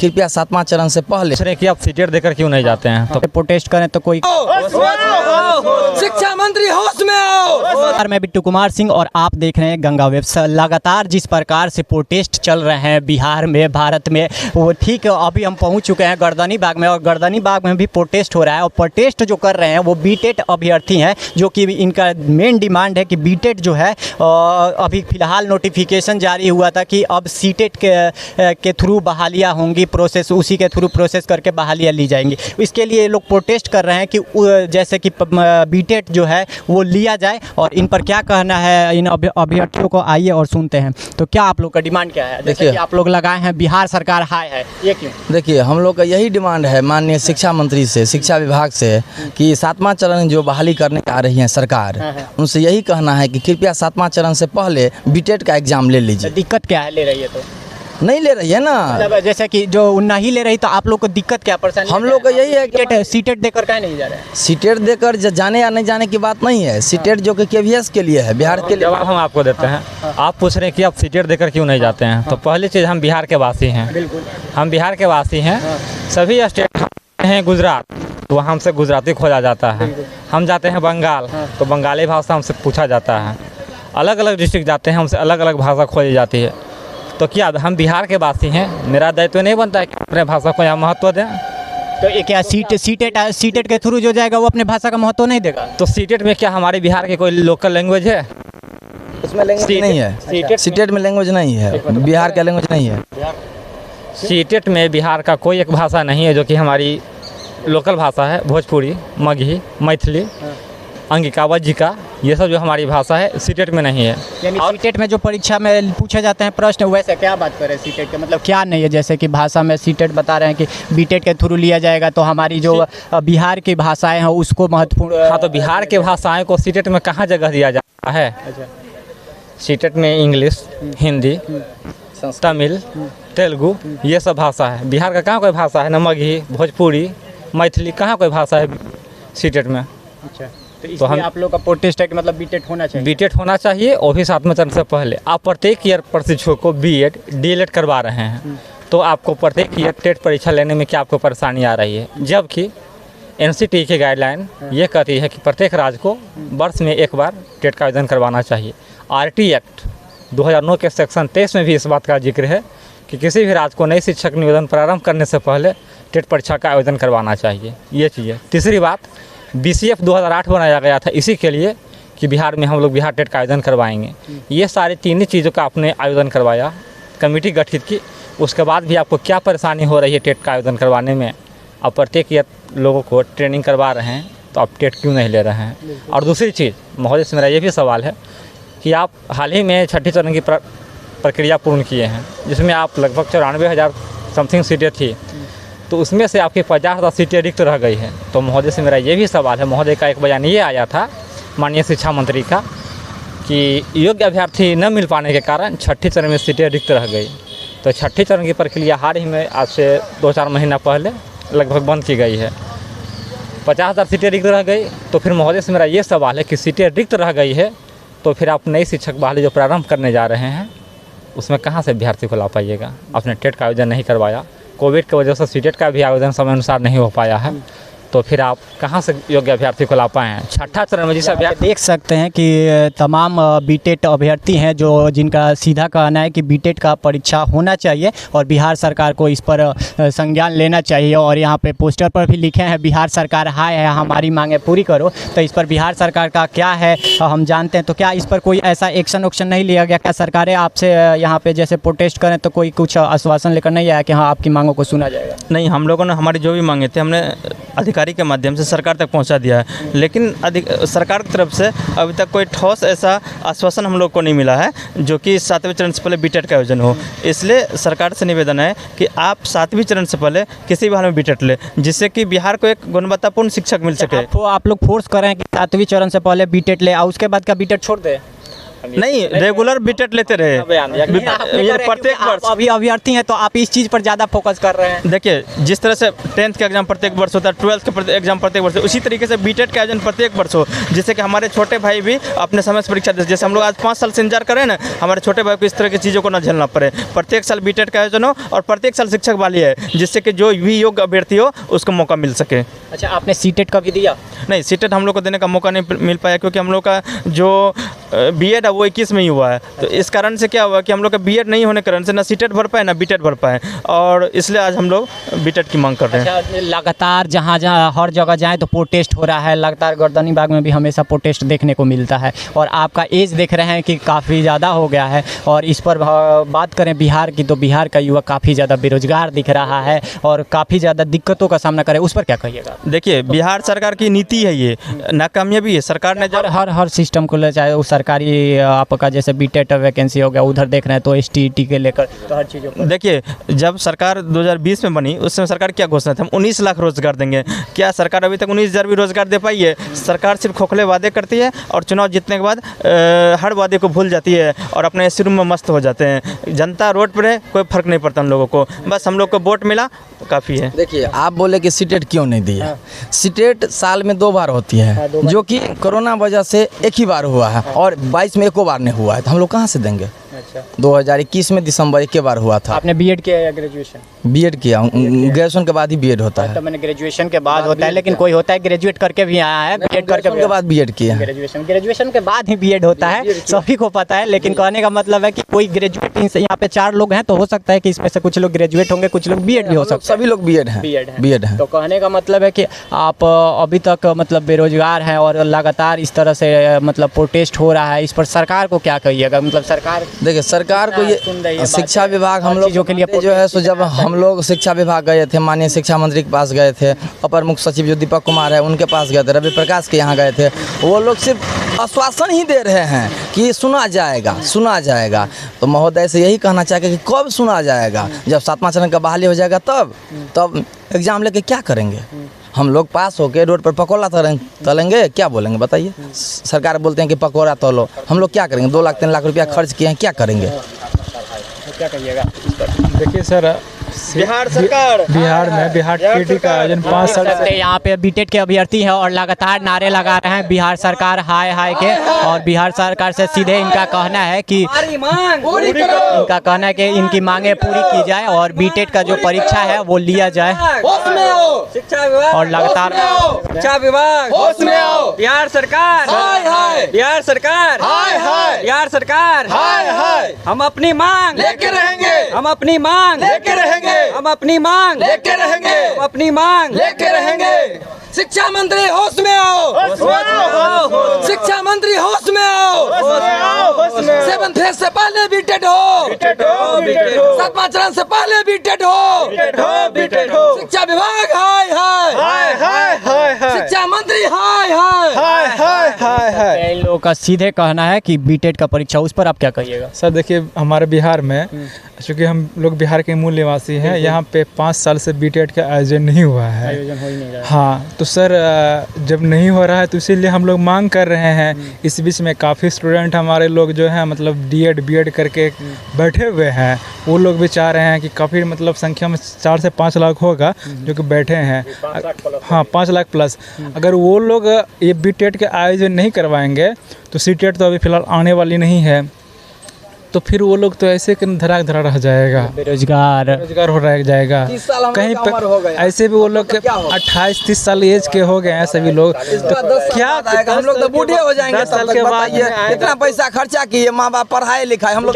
कृपया 7वां चरण से पहले कि आप सीटेट देकर क्यों नहीं जाते हैं? तो प्रोटेस्ट करें तो कोई शिक्षा मंत्री होश में आओ। मैं बिट्टू कुमार सिंह और आप देख रहे हैं गंगा वेब्स। लगातार जिस प्रकार से प्रोटेस्ट चल रहे हैं बिहार में, भारत में, वो ठीक अभी हम पहुंच चुके हैं गर्दनी बाग में, और गर्दनी बाग में भी प्रोटेस्ट हो रहा है। और प्रोटेस्ट जो कर रहे हैं वो बीटेट अभ्यर्थी हैं, जो कि इनका मेन डिमांड है कि बीटेट जो है अभी फ़िलहाल नोटिफिकेशन जारी हुआ था कि अब सीटेट के थ्रू बहालियाँ होंगी, प्रोसेस उसी के थ्रू प्रोसेस करके बहालियाँ ली जाएंगी। इसके लिए लोग प्रोटेस्ट कर रहे हैं कि जैसे कि बीटेट जो है वो लिया जाए। और इन पर क्या कहना है इन अभ्यर्थियों को, आइए और सुनते हैं। तो क्या आप लोग का डिमांड क्या है? जैसे कि आप लोग लगाए हैं बिहार सरकार हाय है, ये क्यों? देखिए, हम लोग का यही डिमांड है माननीय शिक्षा मंत्री से, शिक्षा विभाग से, कि 7वां चरण जो बहाली करने आ रही है सरकार, उनसे यही कहना है कि कृपया 7वां चरण से पहले बीटेट का एग्जाम ले लीजिए। दिक्कत क्या है ले रही है? तो नहीं ले रही है ना, मतलब जैसे कि जो नहीं ले रही, तो आप लोग को दिक्कत क्या, परेशानी? हम लोग का यही है कि सीटेट देकर क्या नहीं जा रहे हैं? सीटेट देकर जाने या नहीं जाने की बात नहीं है। सीटेट जो कि केवीएस के लिए है, बिहार के लिए। जवाब हम आपको देते हैं। आप पूछ रहे हैं कि आप सीटेट देकर क्यों नहीं जाते हैं? तो पहली चीज़, हम बिहार के वासी हैं। बिल्कुल, हम बिहार के वासी हैं। सभी स्टेट हैं गुजरात, तो वहाँ हमसे गुजराती खोजा जाता है। हम जाते हैं बंगाल, तो बंगाली भाषा हमसे पूछा जाता है। अलग अलग डिस्ट्रिक्ट जाते हैं, हमसे अलग अलग भाषा खोजी जाती है। तो क्या हम बिहार के वासी हैं, मेरा दायित्व नहीं बनता है कि अपने भाषा को यहाँ महत्व दें? तो ये क्या सीटेट के थ्रू जो जाएगा वो अपने भाषा का महत्व नहीं देगा? तो सीटेट में क्या हमारे बिहार की कोई लोकल लैंग्वेज है? उसमें लैंग्वेज नहीं है। सीटेट में लैंग्वेज नहीं है, बिहार का लैंग्वेज नहीं है। सीटेट में बिहार का कोई एक भाषा नहीं है जो कि हमारी लोकल भाषा है। भोजपुरी, मगही, मैथिली, अंगिका, वज्जिका, ये सब जो हमारी भाषा है सीटेट में नहीं है। यानी सीटेट में जो परीक्षा में पूछे जाते हैं प्रश्न, वैसे क्या बात करें सीटेट के, मतलब क्या नहीं है? जैसे कि भाषा में सीटेट बता रहे हैं कि बीटेट के थ्रू लिया जाएगा, तो हमारी जो बिहार की भाषाएं हैं उसको महत्वपूर्ण। हाँ, तो बिहार के भाषाएं को सीटेट में कहाँ जगह दिया जाता है? सीटेट में इंग्लिश, हिंदी, तमिल, तेलुगु, ये सब भाषा है। बिहार का कहाँ कोई भाषा है? न मगही, भोजपुरी, मैथिली, कहाँ कोई भाषा है सीटेट में? अच्छा, तो हम आप लोग का प्रोटेस्ट है कि मतलब बीटेट होना चाहिए? बीटेट होना चाहिए, वो भी 7वें चरण से पहले। आप प्रत्येक ईयर प्रशिक्षुओं को बीएड, डीएलएड करवा रहे हैं, तो आपको प्रत्येक ईयर टेट परीक्षा लेने में क्या आपको परेशानी आ रही है? जबकि एनसीटी की गाइडलाइन ये कहती है कि प्रत्येक राज्य को वर्ष में एक बार टेट का आयोजन करवाना चाहिए। आरटी एक्ट 2009 के सेक्शन 23 में भी इस बात का जिक्र है कि किसी भी राज्य को नई शिक्षक नियोजन प्रारंभ करने से पहले टेट परीक्षा का आयोजन करवाना चाहिए। ये चीज़ है। तीसरी बात, BCF 2008 बनाया गया था इसी के लिए कि बिहार में हम लोग बिहार टेट का आयोजन करवाएंगे। ये सारी तीन चीज़ों का आपने आयोजन करवाया, कमेटी गठित की, उसके बाद भी आपको क्या परेशानी हो रही है टेट का आयोजन करवाने में? आप प्रत्येक ईयर लोगों को ट्रेनिंग करवा रहे हैं, तो आप टेट क्यों नहीं ले रहे हैं? और दूसरी चीज़, महोदय से मेरा ये भी सवाल है कि आप हाल ही में 6ठे चरण की प्रक्रिया पूर्ण किए हैं, जिसमें आप लगभग 94,000 समथिंग सीटें थी, तो उसमें से आपकी 50,000 सीटें रिक्त रह गई हैं। तो महोदय से मेरा ये भी सवाल है, महोदय का एक बयान ये आया था माननीय शिक्षा मंत्री का कि योग्य अभ्यर्थी न मिल पाने के कारण 6ठे चरण में सीटें रिक्त रह गई। तो 6ठे चरण की प्रक्रिया हाल ही में आज से 2-4 महीना पहले लगभग बंद की गई है। 50,000 सीटें रिक्त रह गई। तो फिर महोदय से मेरा ये सवाल है कि सीटें रिक्त रह गई है, तो फिर आप नई शिक्षक बहाली जो प्रारंभ करने जा रहे हैं, उसमें कहाँ से अभ्यर्थी को ला पाइएगा? आपने टेट का आयोजन नहीं करवाया, कोविड की वजह से सीटेट का भी आवेदन समय अनुसार नहीं हो पाया है, तो फिर आप कहाँ से योग्य अभ्यर्थी को ला पाए हैं? 6ठा चरण में जिसे अभ्यर्थी देख सकते हैं कि तमाम बीटेट अभ्यर्थी हैं जो जिनका सीधा कहना है कि बीटेट का परीक्षा होना चाहिए और बिहार सरकार को इस पर संज्ञान लेना चाहिए। और यहाँ पे पोस्टर पर भी लिखे हैं बिहार सरकार हाय है, हमारी मांगे पूरी करो। तो इस पर बिहार सरकार का क्या है हम जानते हैं। तो क्या इस पर कोई ऐसा एक्शन नहीं लिया गया? क्या सरकारें आपसे यहाँ पे जैसे प्रोटेस्ट करें तो कोई कुछ आश्वासन लेकर नहीं आया कि हाँ आपकी मांगों को सुना जाएगा? नहीं, हम लोगों ने हमारी जो भी मांगे थे हमने अधिकारी के माध्यम से सरकार तक पहुंचा दिया है, लेकिन सरकार की तरफ से अभी तक कोई ठोस ऐसा आश्वासन हम लोग को नहीं मिला है जो कि 7वें चरण से पहले बीटेट का आयोजन हो। इसलिए सरकार से निवेदन है कि आप 7वें चरण से पहले किसी भी हाल में बीटेट ले, जिससे कि बिहार को एक गुणवत्तापूर्ण शिक्षक मिल सके। आप लोग फोर्स कर रहे हैं कि 7वें चरण से पहले बीटेट ले, और उसके बाद का बीटेट छोड़ दे? नहीं, रेगुलर बीटेट लेते रहे ये प्रत्येक वर्ष। अभी अभ्यर्थी हैं तो आप इस चीज़ पर ज़्यादा फोकस कर रहे हैं। देखिए, जिस तरह से 10th का एग्जाम प्रत्येक वर्ष होता है, 12th का एग्जाम प्रत्येक वर्ष, उसी तरीके से बीटेट का आयोजन प्रत्येक वर्ष हो, जिससे कि हमारे छोटे भाई भी अपने समय से परीक्षा दे। जैसे हम लोग आज 5 साल से इंतजार करें ना, हमारे छोटे भाई को इस तरह की चीज़ों को ना झेलना पड़े। प्रत्येक साल बीटेट का आयोजन हो और प्रत्येक साल शिक्षक वाली है, जिससे कि जो भी योग्य अभ्यर्थी हो उसको मौका मिल सके। अच्छा, आपने सीटेट का भी दिया? नहीं, सीटेट हम लोग को देने का मौका नहीं मिल पाया, क्योंकि हम लोग का जो बीएड है वो 21 में ही हुआ है। तो इस कारण से क्या हुआ कि हम लोग का बीएड नहीं होने के कारण से ना सीटेट भर पाए ना बीटेट भर पाए, और इसलिए आज हम लोग बीटेट की मांग कर रहे हैं। अच्छा, लगातार जहाँ जहाँ हर जगह जाएँ तो प्रोटेस्ट हो रहा है, लगातार गर्दनी बाग में भी हमेशा प्रोटेस्ट देखने को मिलता है, और आपका एज देख रहे हैं कि काफ़ी ज़्यादा हो गया है। और इस पर बात करें बिहार की, तो बिहार का युवा काफ़ी ज़्यादा बेरोजगार दिख रहा है और काफ़ी ज़्यादा दिक्कतों का सामना करे, उस पर क्या कहिएगा? देखिए, बिहार सरकार की नीति है, ये नाकामयाबी है। सरकार ने हर सिस्टम को ले, चाहे वो सरकारी आपका जैसे बीटेट वैकेंसी हो गया, उधर देख रहे हैं तो एसटीईटी के लेकर तो हर चीज़ों पर। देखिए, जब सरकार 2020 में बनी, उस समय सरकार क्या घोषणा थी, हम 19 लाख रोजगार देंगे। क्या सरकार अभी तक 19,000 भी रोजगार दे पाई है? सरकार सिर्फ खोखले वादे करती है और चुनाव जीतने के बाद हर वादे को भूल जाती है और अपने एसी रूम में मस्त हो जाते हैं। जनता रोड पर है, कोई फर्क नहीं पड़ता हम लोगों को, बस हम लोग को वोट मिला काफ़ी है। देखिए, आप बोले कि सीटेट क्यों नहीं दी है? सीटेट साल में 2 बार होती है, जो कि कोरोना वजह से एक ही बार हुआ है, और 22 में एको बार नहीं हुआ है, तो हम लोग कहाँ से देंगे? अच्छा, 2021 में दिसंबर एक बार हुआ था। आपने बीएड किया या ग्रेजुएशन? बीएड किया, ग्रेजुएशन के बाद ही बीएड होता है। तो मैंने ग्रेजुएशन के बाद होता है, लेकिन कोई होता है ग्रेजुएट करके भी आया है, बीएड करके के बाद बीएड किया है। ग्रेजुएशन के बाद ही बीएड होता है, सभी को पता है। लेकिन कहने का मतलब है कि कोई ग्रेजुएट, यहाँ पे 4 लोग हैं तो हो सकता है कि इसमें से कुछ लोग ग्रेजुएट होंगे, कुछ लोग बीएड भी हो सकते हैं। सभी लोग बीएड हैं। बीएड है। तो कहने का मतलब है कि आप अभी तक मतलब बेरोजगार हैं और लगातार इस तरह से मतलब प्रोटेस्ट हो रहा है, इस पर सरकार को क्या कहिएगा? मतलब सरकार, देखिए, सरकार को ये शिक्षा विभाग हम लोग के लिए जो है, सो जब हम लोग शिक्षा विभाग गए थे, माननीय शिक्षा मंत्री के पास गए थे, अपर मुख्य सचिव जो दीपक कुमार है उनके पास गए थे, रवि प्रकाश के यहाँ गए थे, वो लोग सिर्फ आश्वासन ही दे रहे हैं कि सुना जाएगा। तो महोदय से यही कहना चाहिए कि कब सुना जाएगा? जब 7वां चरण का बहाली हो जाएगा तब एग्जाम लेके क्या करेंगे? हम लोग पास होके रोड पर पकौड़ा तलेंगे, क्या बोलेंगे बताइए? सरकार बोलते हैं कि पकौड़ा तलो, हम लोग क्या करेंगे? 2 लाख 3 लाख रुपया खर्च किए हैं, क्या करेंगे? क्या कहिएगा? देखिए सर, बिहार सरकार बिहार टीटी का आयोजन 5 साल से यहाँ पे बीटेट के अभ्यर्थी हैं और लगातार नारे लगा रहे हैं बिहार सरकार हाय हाय के, और बिहार सरकार से सीधे इनका कहना है कि इनकी मांगे पूरी की जाए और बीटेट का जो परीक्षा है वो लिया जाए। और लगातार शिक्षा विभाग होश में आओ, बिहार सरकार बिहार सरकार बिहार सरकार हम अपनी मांग लेके रहेंगे, हम अपनी मांग लेके रहेंगे, हम अपनी मांग लेके रहेंगे, हम अपनी मांग लेके रहेंगे। शिक्षा मंत्री होश में आओ, शिक्षा मंत्री होश में आओ, 7 फेज से पहले बीटेट हो, 7वां चरण से पहले बीटेट हो, शिक्षा विभाग हाय हाय, शिक्षा मंत्री हाय हाय। इन लोगों का सीधे कहना है कि बीटेट का परीक्षा, उस पर आप क्या कहिएगा? सर देखिए, हमारे बिहार में चूँकि हम लोग बिहार के मूल निवासी हैं, यहाँ पे 5 साल से बीटेट का आयोजन नहीं हुआ है। आयोजन हो ही नहीं रहा है। हाँ, तो सर जब नहीं हो रहा है तो इसीलिए हम लोग मांग कर रहे हैं। इस बीच में काफ़ी स्टूडेंट हमारे लोग जो हैं मतलब डीएड बीएड करके बैठे हुए हैं, वो लोग भी चाह रहे हैं कि काफ़ी मतलब संख्या में 4 से 5 लाख होगा जो कि बैठे हैं। हाँ, 5 लाख प्लस। अगर वो लोग ये बीटेट के आयोजन नहीं करवाएंगे तो सीटेट तो अभी फ़िलहाल आने वाली नहीं है, तो फिर वो लोग तो ऐसे धरा रह जाएगा, बेरोजगार हो रह जाएगा। कहीं पे ऐसे भी वो लोग 28-30 साल एज के हो गए हैं सभी लोग, तो क्या हम लोग तो बूढ़े हो जाएंगे। 10 साल के बाद इतना पैसा खर्चा किए, माँ बाप पढ़ाए लिखाए, हम लोग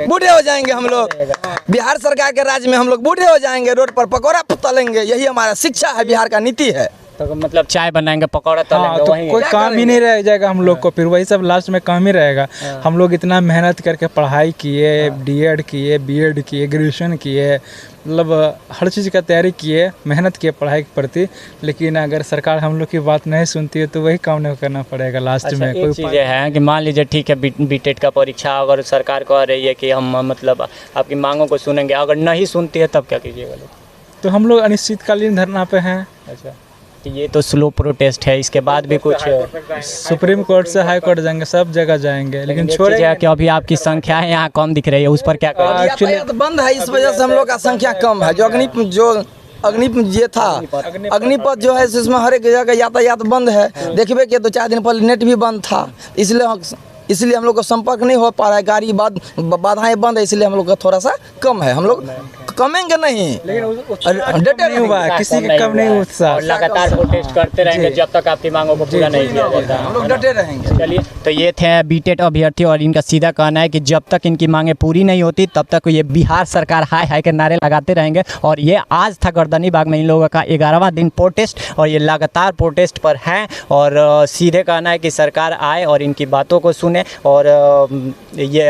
बूढ़े हो जाएंगे हम लोग। बिहार सरकार के राज्य में हम लोग बूढ़े हो जाएंगे, रोड पर पकौड़ा तलेंगे, यही हमारा शिक्षा है, बिहार का नीति है। तो मतलब चाय बनाएंगे, पकौड़ा तलेंगे, हाँ, तो कोई काम ही नहीं रह जाएगा हम लोग को, फिर वही सब लास्ट में काम ही रहेगा। हम लोग इतना मेहनत करके पढ़ाई किए, डीएड किए, बीएड किए, ग्रेजुएशन किए, मतलब हर चीज़ का तैयारी किए, मेहनत किए पढ़ाई के प्रति, लेकिन अगर सरकार हम लोग की बात नहीं सुनती है तो वही काम नहीं करना पड़ेगा लास्ट में। कोई चीज़ें हैं कि मान लीजिए ठीक है, बीटेट का परीक्षा अगर सरकार कह रही है कि हम मतलब आपकी मांगों को सुनेंगे, अगर नहीं सुनती है तब क्या कीजिएगा लोग? तो हम लोग अनिश्चितकालीन धरना पे हैं। अच्छा, तो ये तो स्लो प्रोटेस्ट है, इसके बाद भी कुछ सुप्रीम कोर्ट से हाई कोर्ट जाएंगे, सब जगह जाएंगे, लेकिन छोड़े छोड़े कि अभी आपकी संख्या है यहाँ कम दिख रही है, उस पर क्या करें? यातायात बंद है, इस वजह से हम लोग का संख्या कम है। जो अग्निपथ ये था, अग्निपथ जो है इसमें हर एक जगह यातायात बंद है। देखबे कि 2-4 दिन पहले नेट भी बंद था, इसलिए हम लोग को संपर्क नहीं हो पा रहा है, गाड़ी बाधाएं बंद है, इसलिए हम लोग का थोड़ा सा कम है। हम लोग कमेंगे नहीं, डटे नहीं हुआ है, किसी के कम नहीं उत्साह। लगातार प्रोटेस्ट करते रहेंगे जब तक आपकी मांगों को पूरा नहीं किया जाता। हम लोग डटे रहेंगे। चलिए, तो ये थे बीटेट अभ्यर्थी और इनका सीधा कहना है कि जब तक इनकी मांगें पूरी नहीं होती तब तक ये बिहार सरकार हाय हाय के नारे लगाते रहेंगे। और ये आज था गर्दनी बाग में इन लोगों का 11वां दिन प्रोटेस्ट, और ये लगातार प्रोटेस्ट पर हैं। और सीधे कहना है कि सरकार आए और इनकी बातों को सुने और ये